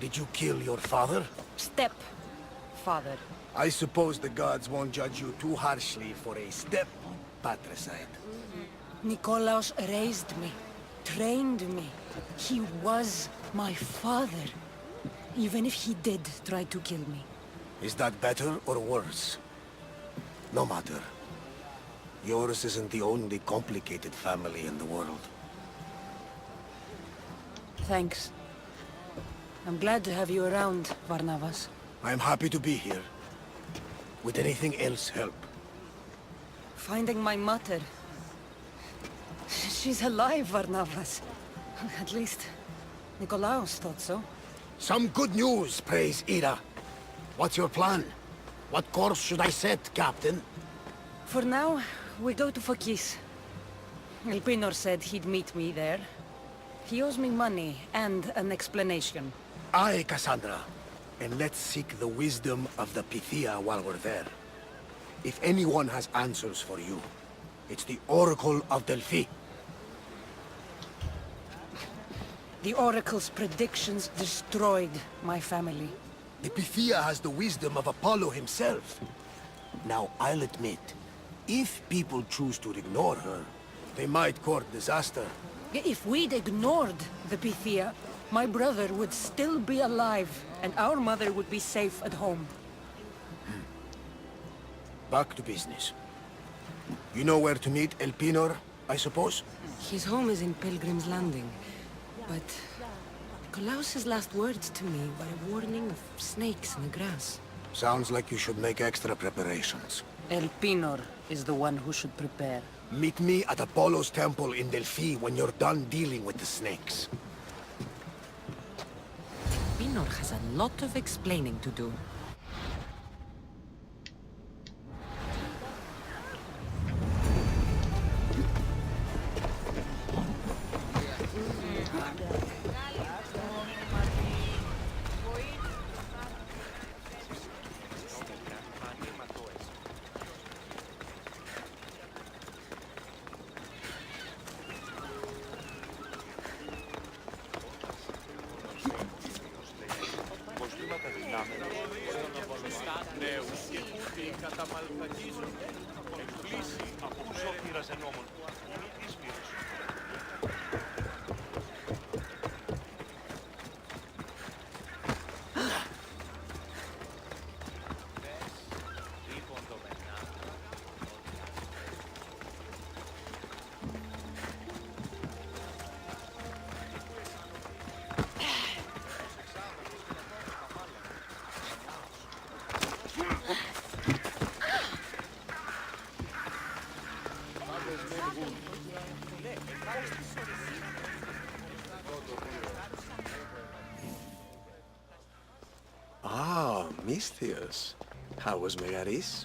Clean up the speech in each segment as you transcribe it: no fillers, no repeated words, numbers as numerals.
Did you kill your father? Step-father. I suppose the gods won't judge you too harshly for a step-patricide. Nikolaos raised me, trained me. He was my father. Even if he did try to kill me. Is that better or worse? No matter. Yours isn't the only complicated family in the world. Thanks. I'm glad to have you around, Varnavas. I'm happy to be here. Would anything else help? Finding my mother. She's alive, Varnavas. At least, Nikolaos thought so. Some good news, praise Ira. What's your plan? What course should I set, Captain? For now, we go to Phokis. Elpinor said he'd meet me there. He owes me money and an explanation. Aye, Cassandra. And let's seek the wisdom of the Pythia while we're there. If anyone has answers for you, it's the Oracle of Delphi. The Oracle's predictions destroyed my family. The Pythia has the wisdom of Apollo himself. Now, I'll admit, if people choose to ignore her, they might court disaster. If we'd ignored the Pythia, my brother would still be alive, and our mother would be safe at home. Back to business. You know where to meet Elpinor, I suppose? His home is in Pilgrim's Landing, but Nikolaos's last words to me were a warning of snakes in the grass. Sounds like you should make extra preparations. Elpinor is the one who should prepare. Meet me at Apollo's temple in Delphi when you're done dealing with the snakes. Elpinor has a lot of explaining to do. Ah, Misthios. How was Megaris?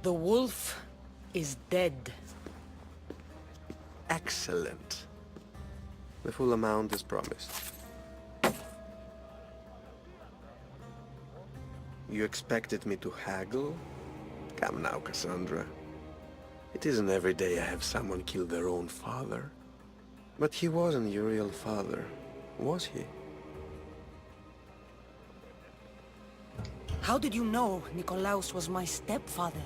The wolf is dead. Excellent. The full amount is promised. You expected me to haggle? Come now, Cassandra. It isn't every day I have someone kill their own father. But he wasn't your real father, was he? How did you know Nikolaos was my stepfather?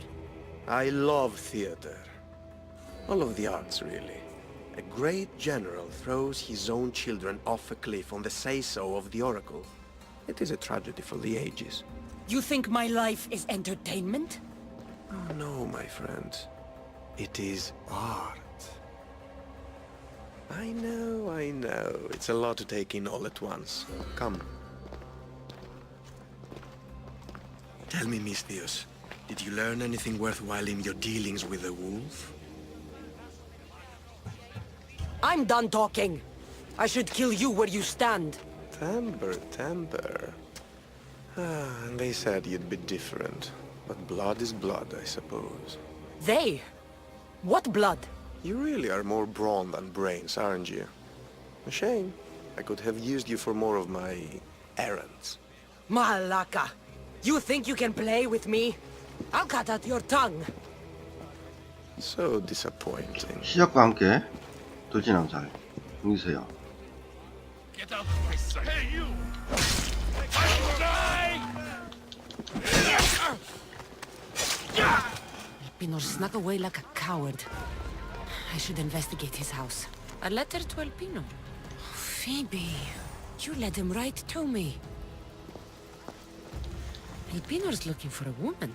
I love theater. All of the arts, really. A great general throws his own children off a cliff on the say-so of the Oracle. It is a tragedy for the ages. You think my life is entertainment? Oh no, my friend. It is art. I know. It's a lot to take in all at once. Come. Tell me, Misthios, did you learn anything worthwhile in your dealings with the wolf? I'm done talking. I should kill you where you stand. Temper. And they said you'd be different. But blood is blood, I suppose. They? What blood? You really are more brawn than brains, aren't you? A shame. I could have used you for more of my errands. Malaka! You think you can play with me? I'll cut out your tongue. So disappointing. 시작과 함께 돌진왕살 보이세요. Get out of my sight! Hey, you! I will die! Elpinor snuck away like a coward. I should investigate his house. A letter to Elpinor. Phoebe, you led him right to me. Elpinor's looking for a woman.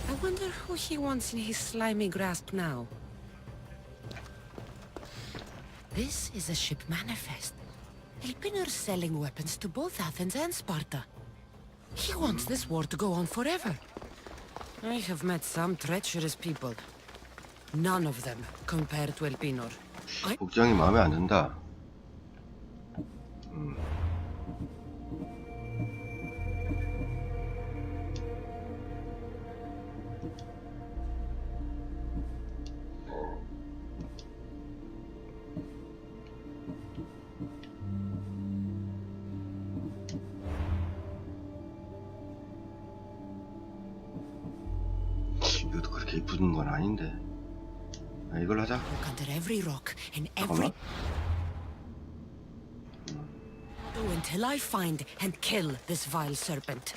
I wonder who he wants in his slimy grasp now. This is a ship manifest. Elpinor's selling weapons to both Athens and Sparta. He wants this war to go on forever. I have met some treacherous people. None of them compared to Elpinor. 복장이 마음에 안 든다. 이것도 그렇게 이쁜 건 아닌데. 아, 이걸 하자. Look under every rock and every... Go until I find and kill this vile serpent.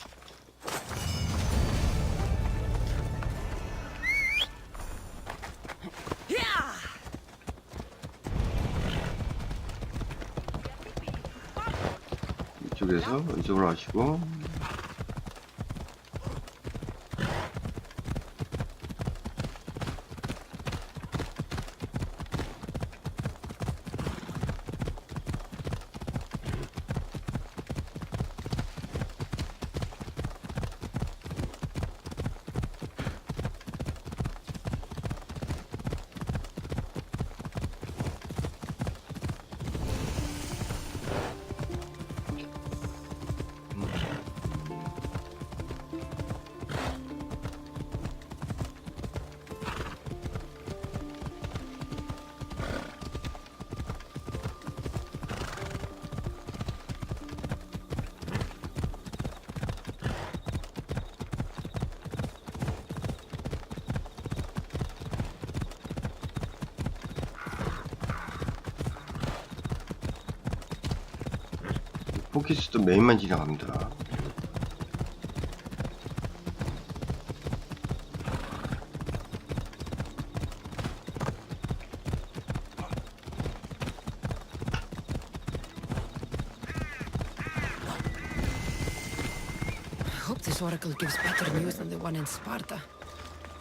이쪽에서 이쪽으로 하시고. 포키스도 메인만 지나갑니다. I hope this oracle gives better news than the one in Sparta.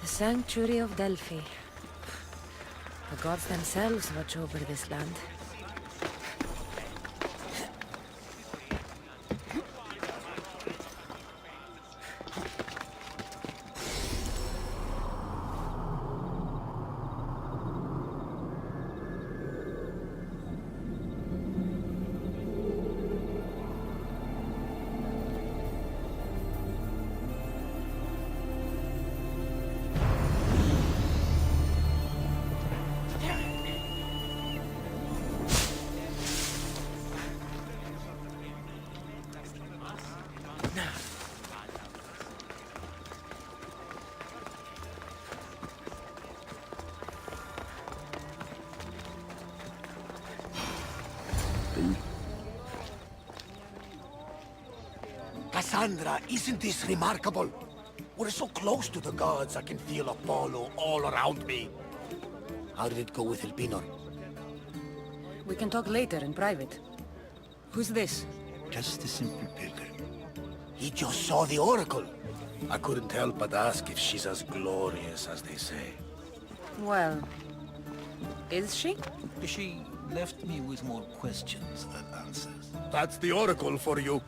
The sanctuary of Delphi. The gods themselves watch over this land. Cassandra, isn't this remarkable? We're so close to the gods, I can feel Apollo all around me. How did it go with Elpinor? We can talk later in private. Who's this? Just a simple pilgrim. He just saw the oracle. I couldn't help but ask if she's as glorious as they say. Well, is she? She left me with more questions than answers. That's the oracle for you.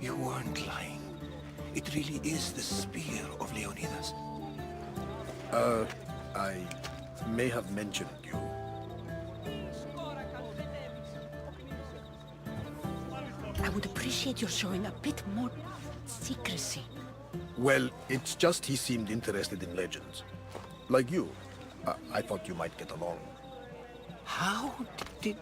You weren't lying. It really is the spear of Leonidas. I may have mentioned you. I would appreciate your showing a bit more secrecy. Well, it's just he seemed interested in legends. Like you. I thought you might get along. How did...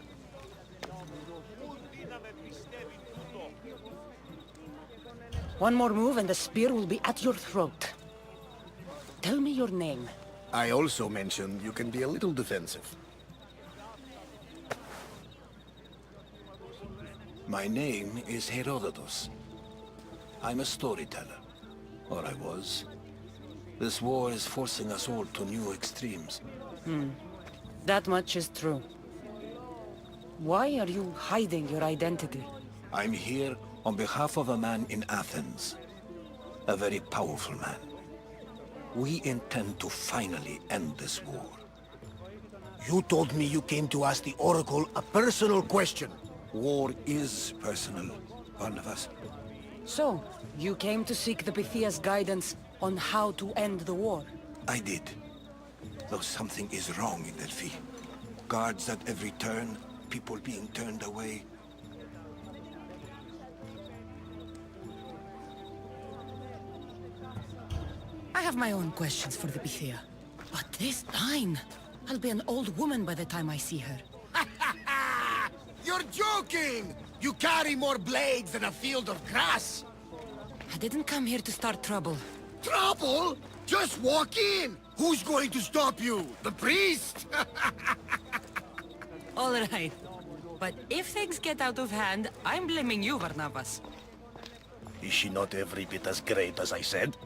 One more move and the spear will be at your throat. Tell me your name. I also mentioned you can be a little defensive. My name is Herodotus. I'm a storyteller. Or I was. This war is forcing us all to new extremes. That much is true. Why are you hiding your identity? I'm here on behalf of a man in Athens. A very powerful man. We intend to finally end this war. You told me you came to ask the Oracle a personal question. War is personal, Barnabas. So, you came to seek the Pythia's guidance on how to end the war. I did. Though something is wrong in Delphi. Guards at every turn, people being turned away. I have my own questions for the Pythia. But this line... I'll be an old woman by the time I see her. You're joking! You carry more blades than a field of grass! I didn't come here to start trouble. Trouble? Just walk in! Who's going to stop you? The priest? All right. But if things get out of hand, I'm blaming you, Barnabas. Is she not every bit as great as I said?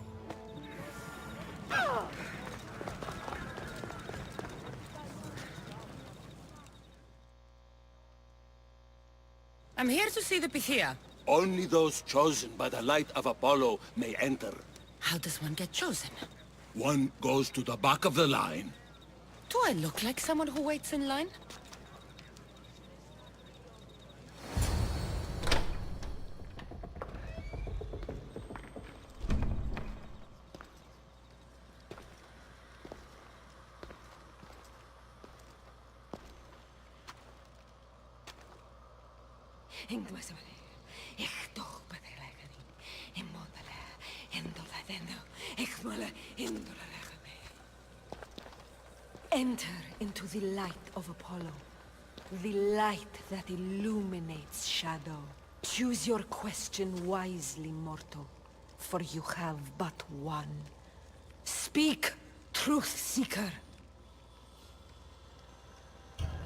I'm here to see the Pythia. Only those chosen by the light of Apollo may enter. How does one get chosen? One goes to the back of the line. Do I look like someone who waits in line? Enter into the light of Apollo. The light that illuminates shadow. Choose your question wisely, mortal. For you have but one. Speak, truth seeker.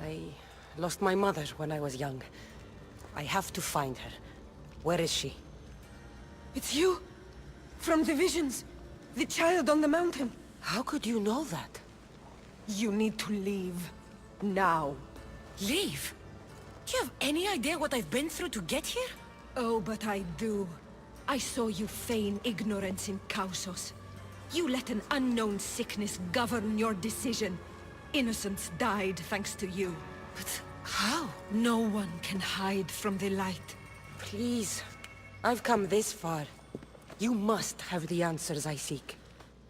I lost my mother when I was young. I have to find her. Where is she? It's you? From the visions? The child on the mountain? How could you know that? You need to leave. Now. Leave? Do you have any idea what I've been through to get here? Oh, but I do. I saw you feign ignorance in Kausos. You let an unknown sickness govern your decision. Innocents died thanks to you. But how? No one can hide from the light. Please. I've come this far. You must have the answers I seek.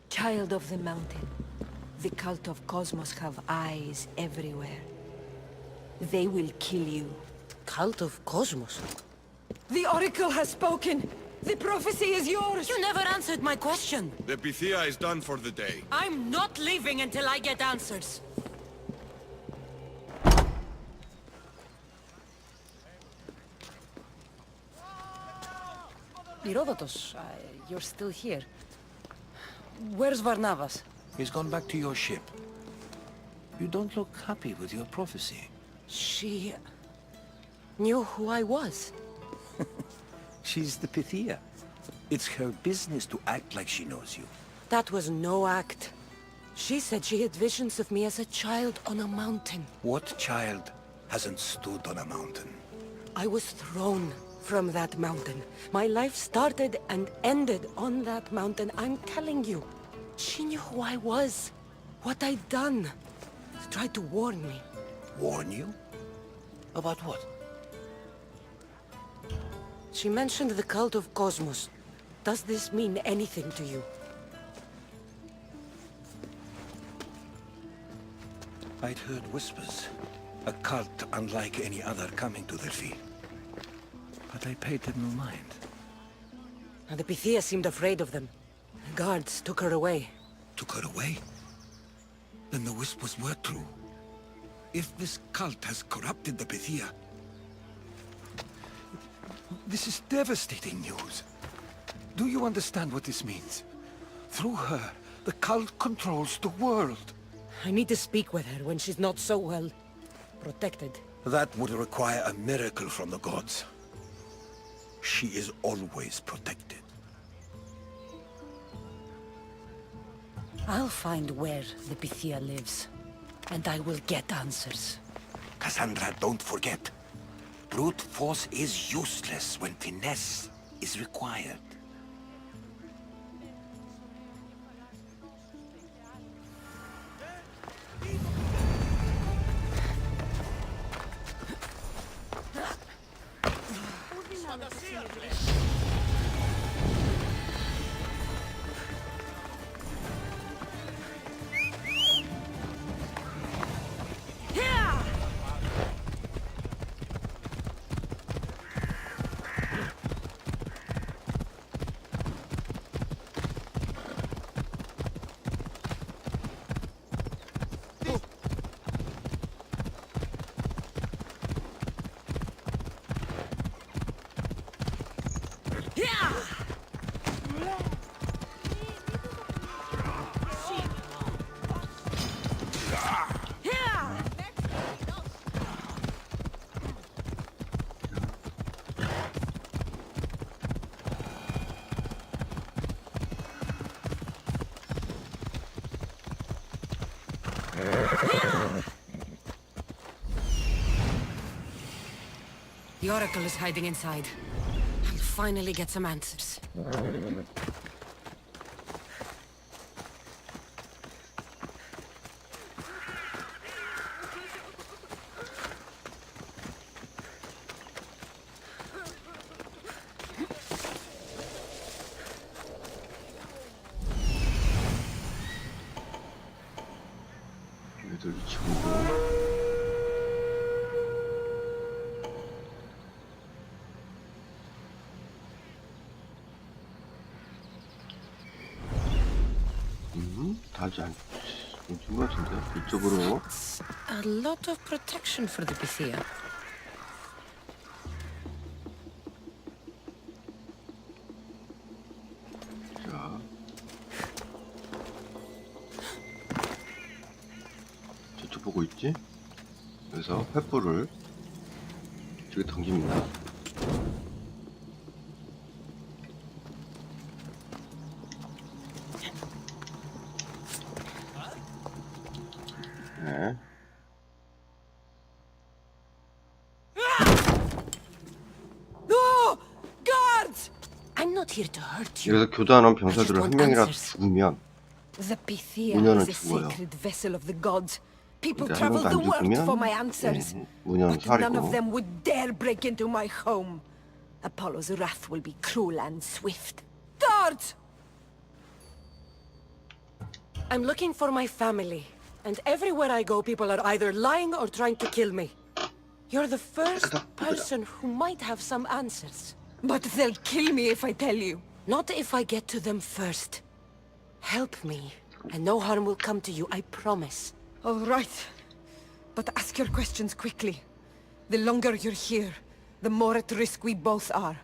Child of the mountain. The cult of Cosmos have eyes everywhere. They will kill you. Cult of Cosmos? The Oracle has spoken! The prophecy is yours! You never answered my question! The Pythia is done for the day. I'm not leaving until I get answers! Herodotus, you're still here. Where's Barnabas? He's gone back to your ship. You don't look happy with your prophecy. She... knew who I was. She's the Pythia. It's her business to act like she knows you. That was no act. She said she had visions of me as a child on a mountain. What child hasn't stood on a mountain? I was thrown from that mountain. My life started and ended on that mountain, I'm telling you. She knew who I was, what I'd done. She tried to warn me. Warn you? About what? She mentioned the cult of Cosmos. Does this mean anything to you? I'd heard whispers. A cult unlike any other coming to Delphi. But I paid them no mind. And the Pythia seemed afraid of them. The guards took her away. Took her away? Then the whispers were true. If this cult has corrupted the Pythia... This is devastating news. Do you understand what this means? Through her, the cult controls the world. I need to speak with her when she's not so well protected. That would require a miracle from the gods. she is always protected. I'll find where the Pythia lives, and I will get answers. Cassandra, don't forget. Brute force is useless when finesse is required. The Oracle is hiding inside. I'll finally get some answers. 얘들 친구. 다지 않. 좋은 것 같은데 이쪽으로. A lot of protection for the Pythia. 자. 저쪽 보고 있지? 그래서 횃불을 저기 던집니다. 네. No! Guards! I'm not here to hurt you. 여기서 교단원 병사들을 한 명이라도 죽으면 The Pythia 문현은 is a 죽어요. sacred vessel of the gods. People 근데 한 travel 명도 the 안 world for 죽으면 my answers. 문현은 But none of 살이고. them would dare break into my home. Apollo's wrath will be cruel and swift. Guards! I'm looking for my family. And everywhere I go, people are either lying or trying to kill me. You're the first person who might have some answers. But they'll kill me if I tell you. Not if I get to them first. Help me, and no harm will come to you, I promise. All right. But ask your questions quickly. The longer you're here, the more at risk we both are.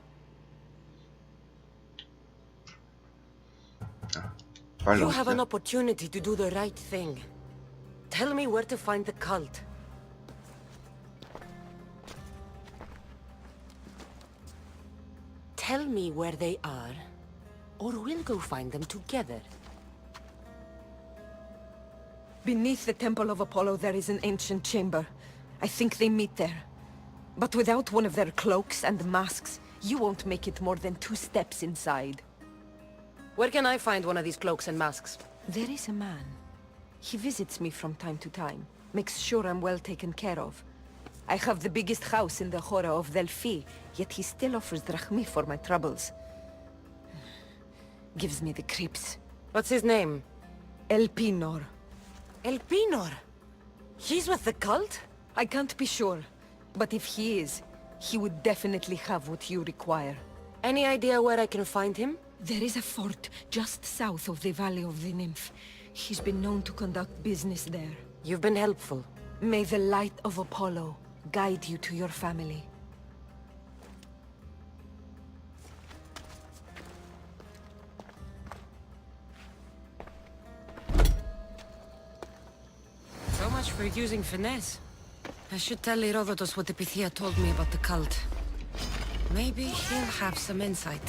You have an opportunity to do the right thing. Tell me where to find the cult. Tell me where they are, or we'll go find them together. Beneath the Temple of Apollo there is an ancient chamber. I think they meet there. But without one of their cloaks and masks, you won't make it more than 2 steps inside. Where can I find one of these cloaks and masks? There is a man. He visits me from time to time, makes sure I'm well taken care of. I have the biggest house in the Hora of Delphi, yet he still offers drachmi for my troubles. Gives me the creeps. What's his name? Elpinor. Elpinor? He's with the cult? I can't be sure, but if he is, he would definitely have what you require. Any idea where I can find him? There is a fort just south of the Valley of the Nymph. He's been known to conduct business there. You've been helpful. May the light of Apollo guide you to your family. So much for using finesse. I should tell Herodotus what the Pythia told me about the cult. Maybe he'll have some insight.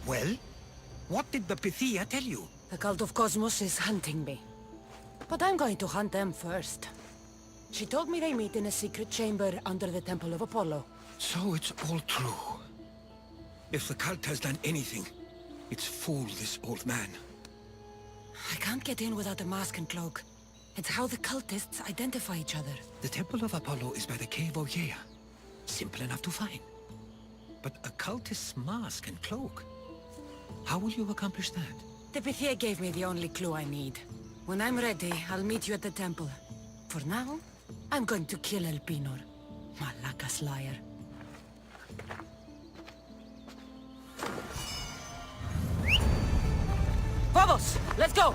Well? What did the Pythia tell you? The cult of Cosmos is hunting me. But I'm going to hunt them first. She told me they meet in a secret chamber under the Temple of Apollo. So it's all true. If the cult has done anything, it's fooled this old man. I can't get in without a mask and cloak. It's how the cultists identify each other. The Temple of Apollo is by the Cave of Yea. Simple enough to find. But a cultist's mask and cloak? How will you accomplish that? The Pythia gave me the only clue I need. When I'm ready, I'll meet you at the temple. For now, I'm going to kill Elpinor. Malakas liar. Vamos! Let's go!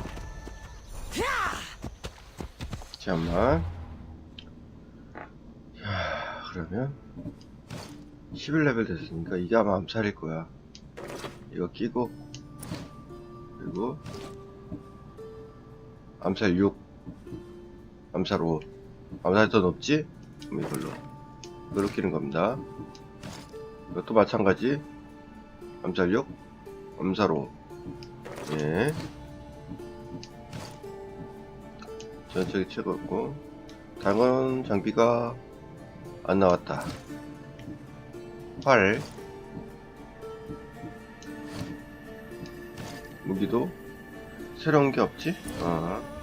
잠깐만. 자, 그러면 11레벨 됐으니까 이게 아마 암살일 거야. 이거 끼고, 그리고 암살 6, 암살 5. 암살이 더 높지? 그럼 이걸로 끼는 겁니다. 이것도 마찬가지. 암살 6, 암살 5. 예. 전적이 최고였고, 다른 장비가 안 나왔다. 활. 무기도 새로운 게 없지? 아.